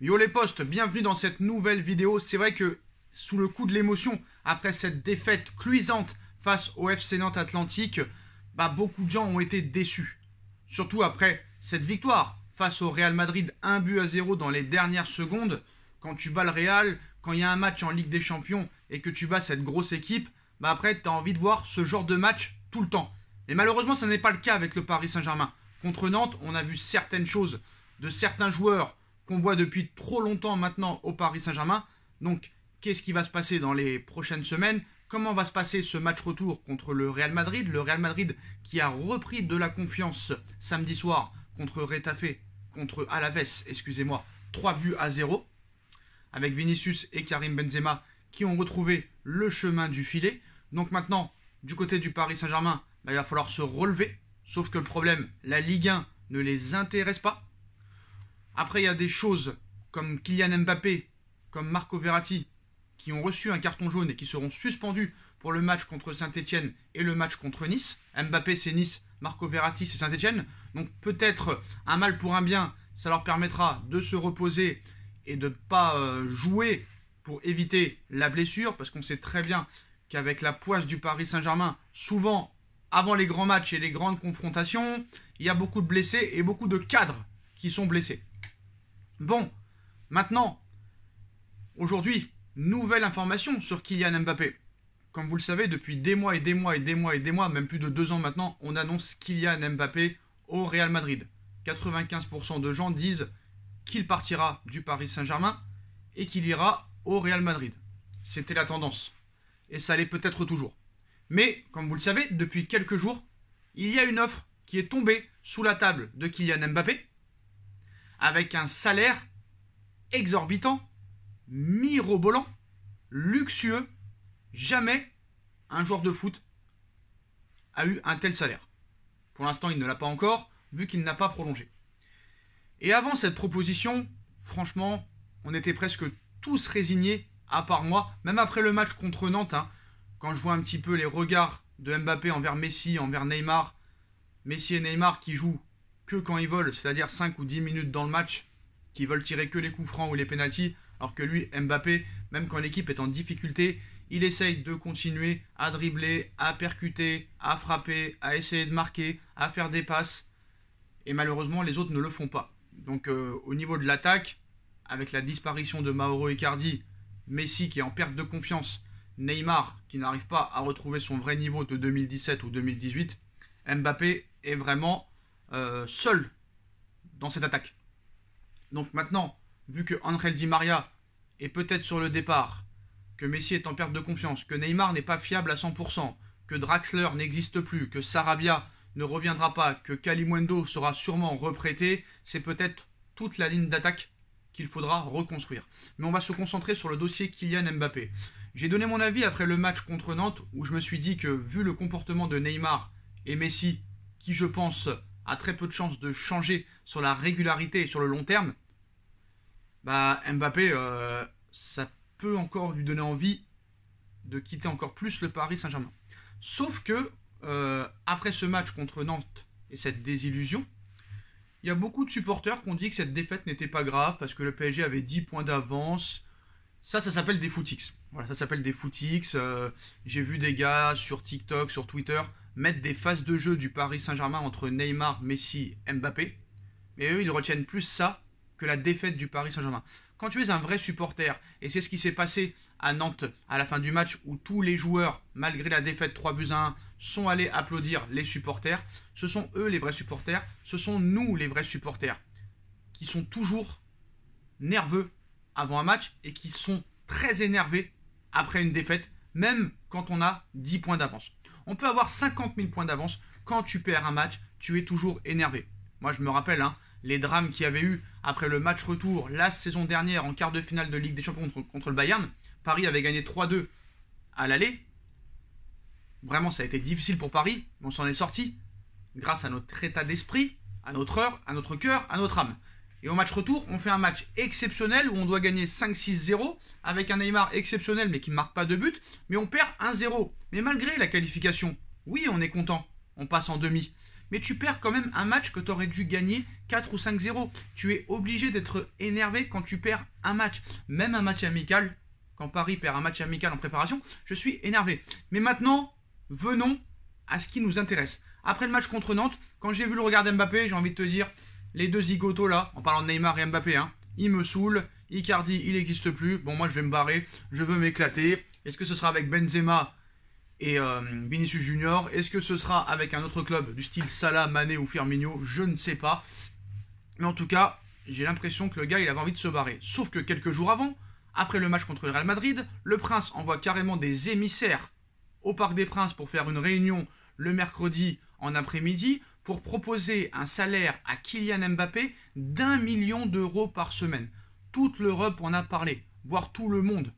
Yo les potes, bienvenue dans cette nouvelle vidéo. C'est vrai que sous le coup de l'émotion, après cette défaite cuisante face au FC Nantes Atlantique, beaucoup de gens ont été déçus. Surtout après cette victoire face au Real Madrid, 1-0 dans les dernières secondes. Quand tu bats le Real, quand il y a un match en Ligue des Champions et que tu bats cette grosse équipe, après tu as envie de voir ce genre de match tout le temps. Et malheureusement, ça n'est pas le cas avec le Paris Saint-Germain. Contre Nantes, on a vu certaines choses de certains joueurs qu'on voit depuis trop longtemps maintenant au Paris Saint-Germain. Donc, qu'est-ce qui va se passer dans les prochaines semaines? Comment va se passer ce match retour contre le Real Madrid? Le Real Madrid qui a repris de la confiance samedi soir contre contre Alaves, 3-0, avec Vinicius et Karim Benzema qui ont retrouvé le chemin du filet. Donc maintenant, du côté du Paris Saint-Germain, il va falloir se relever. Sauf que le problème, la Ligue 1 ne les intéresse pas. Après, il y a des choses comme Kylian Mbappé, comme Marco Verratti, qui ont reçu un carton jaune et qui seront suspendus pour le match contre Saint-Etienne et le match contre Nice. Mbappé, c'est Nice, Marco Verratti, c'est Saint-Etienne. Donc peut-être un mal pour un bien, ça leur permettra de se reposer et de ne pas jouer pour éviter la blessure, parce qu'on sait très bien qu'avec la poisse du Paris Saint-Germain, souvent, avant les grands matchs et les grandes confrontations, il y a beaucoup de blessés et beaucoup de cadres qui sont blessés. Bon, maintenant, aujourd'hui, nouvelle information sur Kylian Mbappé. Comme vous le savez, depuis des mois, même plus de 2 ans maintenant, on annonce Kylian Mbappé au Real Madrid. 95% de gens disent qu'il partira du Paris Saint-Germain et qu'il ira au Real Madrid. C'était la tendance. Et ça l'est peut-être toujours. Mais, comme vous le savez, depuis quelques jours, il y a une offre qui est tombée sous la table de Kylian Mbappé avec un salaire exorbitant, mirobolant, luxueux. Jamais un joueur de foot a eu un tel salaire. Pour l'instant, il ne l'a pas encore, vu qu'il n'a pas prolongé. Et avant cette proposition, franchement, on était presque tous résignés, à part moi, même après le match contre Nantes, quand je vois un petit peu les regards de Mbappé envers Messi, envers Neymar, Messi et Neymar qui jouent que quand ils veulent, c'est-à-dire 5 ou 10 minutes dans le match, qui veulent tirer que les coups francs ou les pénaltys, alors que lui, Mbappé, même quand l'équipe est en difficulté, il essaye de continuer à dribbler, à percuter, à frapper, à essayer de marquer, à faire des passes. Et malheureusement, les autres ne le font pas. Donc au niveau de l'attaque, avec la disparition de Mauro Icardi, Messi qui est en perte de confiance, Neymar qui n'arrive pas à retrouver son vrai niveau de 2017 ou 2018, Mbappé est vraiment seul dans cette attaque. Donc maintenant, vu que Ángel Di María est peut-être sur le départ, que Messi est en perte de confiance, que Neymar n'est pas fiable à 100%, que Draxler n'existe plus, que Sarabia ne reviendra pas, que Kalimundo sera sûrement reprêté, c'est peut-être toute la ligne d'attaque qu'il faudra reconstruire. Mais on va se concentrer sur le dossier Kylian Mbappé. J'ai donné mon avis après le match contre Nantes, où je me suis dit que vu le comportement de Neymar et Messi, qui je pense a très peu de chances de changer sur la régularité et sur le long terme, Mbappé, ça peut encore lui donner envie de quitter encore plus le Paris Saint-Germain. Sauf que, après ce match contre Nantes et cette désillusion, il y a beaucoup de supporters qui ont dit que cette défaite n'était pas grave parce que le PSG avait 10 points d'avance. Ça s'appelle des footix. Voilà, ça s'appelle des footix. J'ai vu des gars sur TikTok, sur Twitter, mettre des phases de jeu du Paris Saint-Germain entre Neymar, Messi, Mbappé. Mais eux, ils retiennent plus ça que la défaite du Paris Saint-Germain. Quand tu es un vrai supporter, et c'est ce qui s'est passé à Nantes à la fin du match, où tous les joueurs, malgré la défaite 3-1, sont allés applaudir les supporters, ce sont eux les vrais supporters, ce sont nous les vrais supporters, qui sont toujours nerveux avant un match, et qui sont très énervés après une défaite, même quand on a 10 points d'avance. On peut avoir 50 000 points d'avance, quand tu perds un match, tu es toujours énervé. Moi je me rappelle, les drames qu'il y avait eu après le match retour la saison dernière en quart de finale de Ligue des Champions contre le Bayern. Paris avait gagné 3-2 à l'aller. Vraiment, ça a été difficile pour Paris, mais on s'en est sorti grâce à notre état d'esprit, à notre heure, à notre cœur, à notre âme. Et au match retour, on fait un match exceptionnel où on doit gagner 5-6-0 avec un Neymar exceptionnel mais qui ne marque pas de but, mais on perd 1-0. Mais malgré la qualification, oui, on est content, on passe en demi. Mais tu perds quand même un match que tu aurais dû gagner 4 ou 5-0. Tu es obligé d'être énervé quand tu perds un match. Même un match amical, quand Paris perd un match amical en préparation, je suis énervé. Mais maintenant, venons à ce qui nous intéresse. Après le match contre Nantes, quand j'ai vu le regard d'Mbappé, j'ai envie de te dire, les deux zigotos là, en parlant de Neymar et Mbappé, ils me saoulent. Icardi, il n'existe plus. Bon, moi je vais me barrer, je veux m'éclater. Est-ce que ce sera avec Benzema et Vinicius Junior? Est-ce que ce sera avec un autre club du style Salah, Mané ou Firmino? Je ne sais pas. Mais en tout cas, j'ai l'impression que le gars, il avait envie de se barrer. Sauf que quelques jours avant, après le match contre le Real Madrid, le Prince envoie carrément des émissaires au Parc des Princes pour faire une réunion le mercredi en après-midi pour proposer un salaire à Kylian Mbappé d'1 million d'euros par semaine. Toute l'Europe en a parlé, voire tout le monde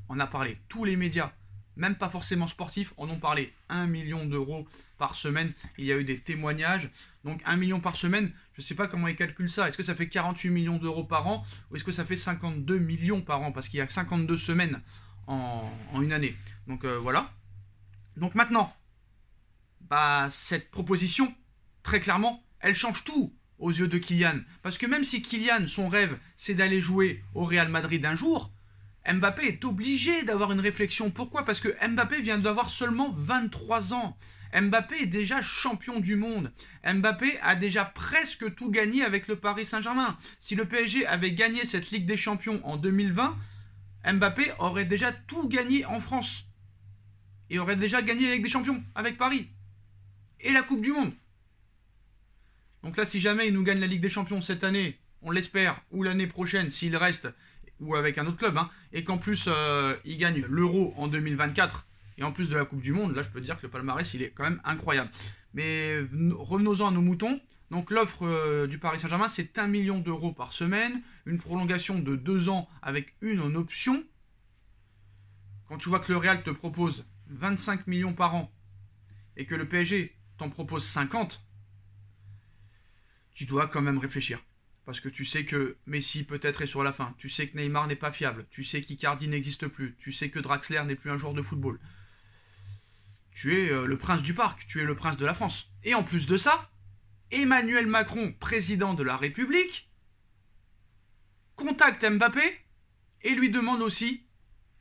en a parlé, tous les médias, même pas forcément sportifs, en ont parlé. 1 million d'euros par semaine, il y a eu des témoignages, donc 1 million par semaine, je ne sais pas comment ils calculent ça, est-ce que ça fait 48 millions d'euros par an, ou est-ce que ça fait 52 millions par an, parce qu'il y a 52 semaines en une année. Donc voilà. Donc maintenant, cette proposition, très clairement, elle change tout aux yeux de Kylian. Parce que même si Kylian, son rêve, c'est d'aller jouer au Real Madrid un jour, Mbappé est obligé d'avoir une réflexion. Pourquoi? Parce que Mbappé vient d'avoir seulement 23 ans. Mbappé est déjà champion du monde. Mbappé a déjà presque tout gagné avec le Paris Saint-Germain. Si le PSG avait gagné cette Ligue des Champions en 2020, Mbappé aurait déjà tout gagné en France. Et aurait déjà gagné la Ligue des Champions avec Paris. Et la Coupe du Monde. Donc là, si jamais il nous gagne la Ligue des Champions cette année, on l'espère, ou l'année prochaine, s'il reste, ou avec un autre club, et qu'en plus il gagne l'Euro en 2024, et en plus de la Coupe du Monde, là je peux te dire que le palmarès il est quand même incroyable. Mais revenons-en à nos moutons. Donc l'offre du Paris Saint-Germain, c'est 1 million d'euros par semaine, une prolongation de 2 ans avec une en option. Quand tu vois que le Real te propose 25 millions par an, et que le PSG t'en propose 50, tu dois quand même réfléchir. Parce que tu sais que Messi peut-être est sur la fin. Tu sais que Neymar n'est pas fiable. Tu sais qu'Icardi n'existe plus. Tu sais que Draxler n'est plus un joueur de football. Tu es le prince du parc. Tu es le prince de la France. Et en plus de ça, Emmanuel Macron, président de la République, contacte Mbappé et lui demande aussi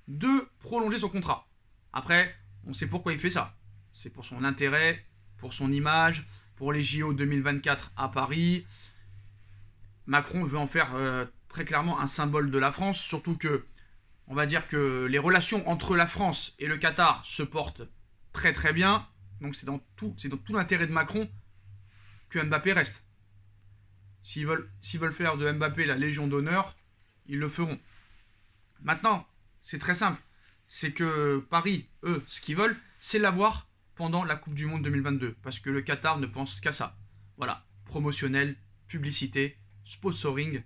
de prolonger son contrat. Après, on sait pourquoi il fait ça. C'est pour son intérêt, pour son image, pour les JO 2024 à Paris. Macron veut en faire très clairement un symbole de la France, surtout que, on va dire que les relations entre la France et le Qatar se portent très très bien. Donc c'est dans tout l'intérêt de Macron que Mbappé reste. S'ils veulent faire de Mbappé la Légion d'honneur, ils le feront. Maintenant, c'est très simple. C'est que Paris, eux, ce qu'ils veulent, c'est l'avoir pendant la Coupe du Monde 2022. Parce que le Qatar ne pense qu'à ça. Voilà, promotionnel, publicité, sponsoring,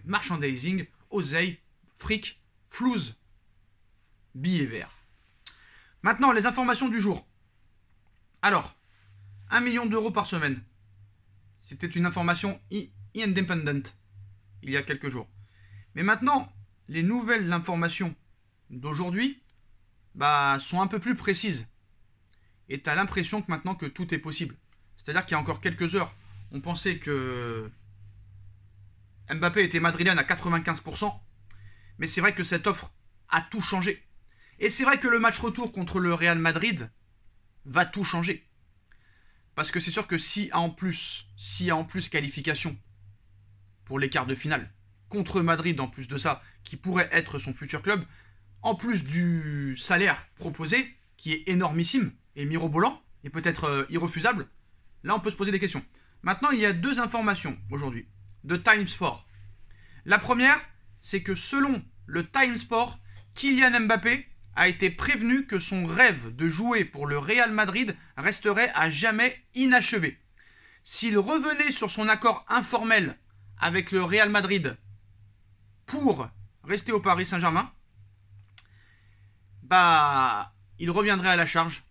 merchandising, oseille, fric, flouze, billets verts. Maintenant, les informations du jour. Alors, 1 million d'euros par semaine. C'était une information independent il y a quelques jours. Mais maintenant, les nouvelles informations d'aujourd'hui sont un peu plus précises. Et tu as l'impression que maintenant que tout est possible. C'est-à-dire qu'il y a encore quelques heures, on pensait que Mbappé était madrilène à 95%. Mais c'est vrai que cette offre a tout changé. Et c'est vrai que le match retour contre le Real Madrid va tout changer. Parce que c'est sûr que s'il y a en plus qualification pour les quarts de finale contre Madrid, en plus de ça, qui pourrait être son futur club, en plus du salaire proposé, qui est énormissime et mirobolant, et peut-être irrefusable, là on peut se poser des questions. Maintenant, il y a 2 informations aujourd'hui de Time Sport. La première, c'est que selon le Time Sport, Kylian Mbappé a été prévenu que son rêve de jouer pour le Real Madrid resterait à jamais inachevé. S'il revenait sur son accord informel avec le Real Madrid pour rester au Paris Saint-Germain, il reviendrait à la charge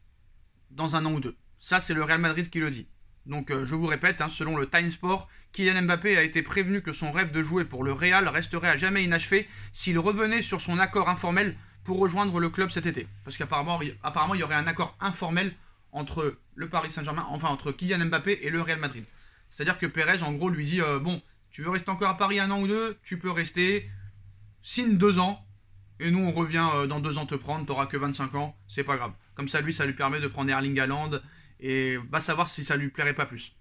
dans 1 an ou 2. Ça, c'est le Real Madrid qui le dit. Donc, je vous répète, selon le Time Sport, Kylian Mbappé a été prévenu que son rêve de jouer pour le Real resterait à jamais inachevé s'il revenait sur son accord informel pour rejoindre le club cet été. Parce qu'apparemment, il y aurait un accord informel entre le Paris Saint-Germain, enfin entre Kylian Mbappé et le Real Madrid. C'est-à-dire que Pérez, en gros, lui dit bon, tu veux rester encore à Paris 1 an ou 2, tu peux rester, signe 2 ans, et nous on revient dans 2 ans te prendre, t'auras que 25 ans, c'est pas grave. Comme ça, lui, ça lui permet de prendre Erling Haaland, et va savoir si ça lui plairait pas plus.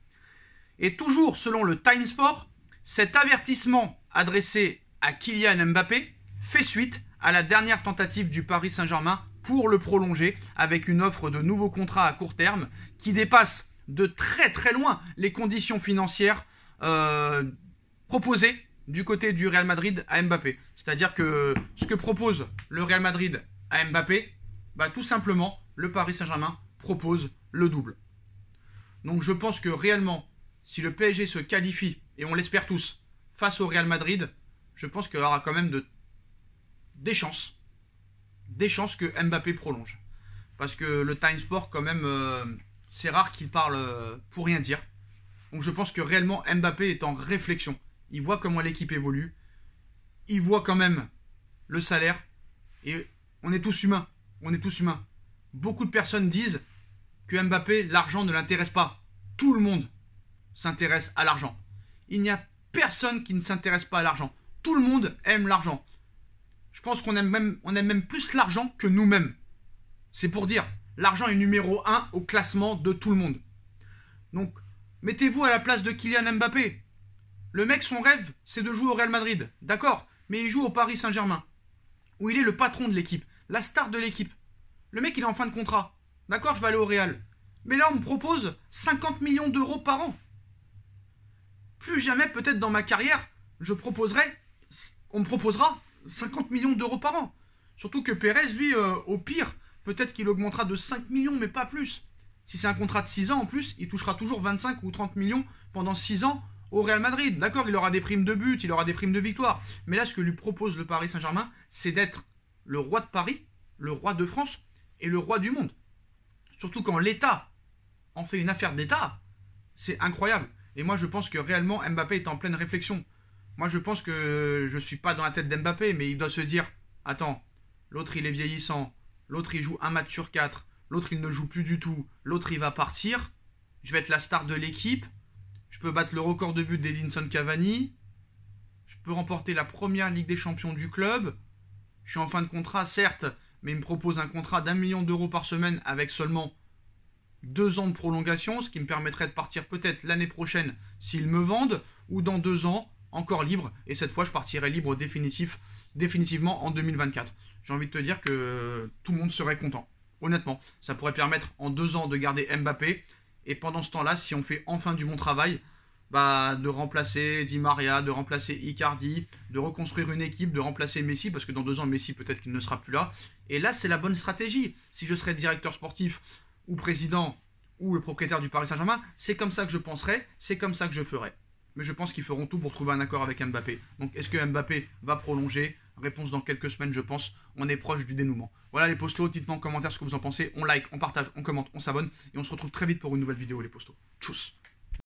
Et toujours selon le Time Sport, cet avertissement adressé à Kylian Mbappé fait suite à la dernière tentative du Paris Saint-Germain pour le prolonger avec une offre de nouveaux contrats à court terme qui dépasse de très très loin les conditions financières proposées du côté du Real Madrid à Mbappé. C'est-à-dire que ce que propose le Real Madrid à Mbappé, bah, tout simplement, le Paris Saint-Germain propose le double. Donc je pense que réellement, si le PSG se qualifie, et on l'espère tous, face au Real Madrid, je pense qu'il y aura quand même des chances que Mbappé prolonge. Parce que le Time Sport, quand même, c'est rare qu'il parle pour rien dire. Donc je pense que réellement, Mbappé est en réflexion. Il voit comment l'équipe évolue. Il voit quand même le salaire. Et on est tous humains. On est tous humains. Beaucoup de personnes disent que Mbappé, l'argent ne l'intéresse pas. Tout le monde s'intéresse à l'argent. Il n'y a personne qui ne s'intéresse pas à l'argent. Tout le monde aime l'argent. Je pense qu'on aime même plus l'argent que nous-mêmes. C'est pour dire, l'argent est numéro 1 au classement de tout le monde. Donc, mettez-vous à la place de Kylian Mbappé. Le mec, son rêve, c'est de jouer au Real Madrid. D'accord, mais il joue au Paris Saint-Germain, où il est le patron de l'équipe, la star de l'équipe. Le mec, il est en fin de contrat. D'accord, je vais aller au Real. Mais là, on me propose 50 millions d'euros par an. Plus jamais, peut-être dans ma carrière, on me proposera 50 millions d'euros par an. Surtout que Pérez, lui, au pire, peut-être qu'il augmentera de 5 millions, mais pas plus. Si c'est un contrat de 6 ans en plus, il touchera toujours 25 ou 30 millions pendant 6 ans au Real Madrid. D'accord, il aura des primes de but, il aura des primes de victoire. Mais là, ce que lui propose le Paris Saint-Germain, c'est d'être le roi de Paris, le roi de France et le roi du monde. Surtout quand l'État en fait une affaire d'État, c'est incroyable. Et moi, je pense que réellement, Mbappé est en pleine réflexion. Moi, je pense que je ne suis pas dans la tête d'Mbappé, mais il doit se dire, attends, l'autre, il est vieillissant, l'autre, il joue un match sur 4, l'autre, il ne joue plus du tout, l'autre, il va partir, je vais être la star de l'équipe, je peux battre le record de buts d'Edinson Cavani, je peux remporter la première Ligue des Champions du club, je suis en fin de contrat, certes, mais il me propose un contrat d'1 million d'euros par semaine avec seulement 2 ans de prolongation, ce qui me permettrait de partir peut-être l'année prochaine s'ils me vendent, ou dans 2 ans, encore libre, et cette fois je partirai libre définitivement en 2024. J'ai envie de te dire que tout le monde serait content. Honnêtement, ça pourrait permettre en 2 ans de garder Mbappé, et pendant ce temps-là, si on fait enfin du bon travail, bah, de remplacer Di Maria, de remplacer Icardi, de reconstruire une équipe, de remplacer Messi, parce que dans 2 ans, Messi peut-être qu'il ne sera plus là. Et là, c'est la bonne stratégie. Si je serais directeur sportif, ou président, ou le propriétaire du Paris Saint-Germain, c'est comme ça que je penserais, c'est comme ça que je ferais. Mais je pense qu'ils feront tout pour trouver un accord avec Mbappé. Donc est-ce que Mbappé va prolonger? Réponse dans quelques semaines, je pense. On est proche du dénouement. Voilà les postos, dites-moi en commentaire ce que vous en pensez. On like, on partage, on commente, on s'abonne. Et on se retrouve très vite pour une nouvelle vidéo les postos. Tchuss.